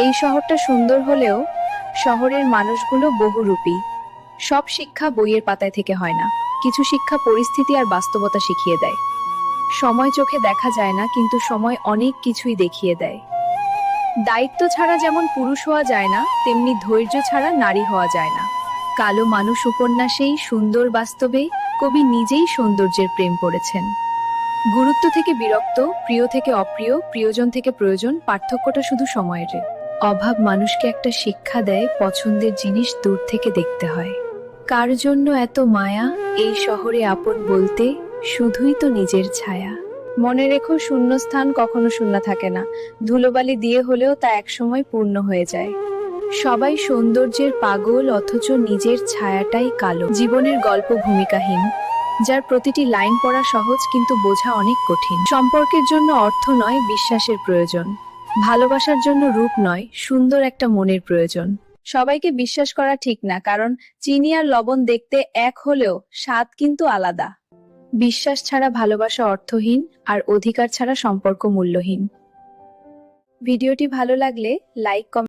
এই শহরটা সুন্দর হলেও শহরের মানুষগুলো বহুরূপী। সব শিক্ষা বইয়ের পাতায় থেকে হয় না, কিছু শিক্ষা পরিস্থিতি আর বাস্তবতা শিখিয়ে দেয়। সময় চোখে দেখা যায় না, কিন্তু সময় অনেক কিছুই দেখিয়ে দেয়। দায়িত্ব ছাড়া যেমন পুরুষ হওয়া যায় না, তেমনি ধৈর্য ছাড়া নারী হওয়া যায় না। কালো মানুষ উপন্যাসেই সুন্দর বাস্তবে কবি নিজেই সৌন্দর্যের প্রেম পড়েছেন। গুরুত্ব থেকে বিরক্ত, প্রিয় থেকে অপ্রিয়, প্রিয়জন থেকে প্রয়োজন, পার্থক্যটা শুধু সময়ের। অভাব মানুষকে একটা শিক্ষা দেয়, পছন্দের জিনিস দূর থেকে দেখতে হয়। কার জন্য এত মায়া, এই শহরে আপন বলতে শুধুই তো নিজের ছায়া। মনে রেখো, শূন্যস্থান কখনো শূন্য থাকে না, ধুলোবালি দিয়ে হলেও তা একসময় পূর্ণ হয়ে যায়। সবাই সৌন্দর্যের পাগল, অথচ নিজের ছায়াটাই কালো। জীবনের গল্প ভূমিকাহীন, যার প্রতিটি লাইন পড়া সহজ কিন্তু বোঝা অনেক কঠিন। সম্পর্কের জন্য অর্থ নয়, বিশ্বাসের প্রয়োজন। ভালোবাসার জন্য রূপ নয়, সুন্দর একটা মনের প্রয়োজন। সবাইকে বিশ্বাস করা ঠিক না, কারণ চিনি আর লবণ দেখতে এক হলেও স্বাদ কিন্তু আলাদা। বিশ্বাস ছাড়া ভালোবাসা অর্থহীন, আর অধিকার ছাড়া সম্পর্ক মূল্যহীন। ভিডিওটি ভালো লাগলে লাইক, কমেন্ট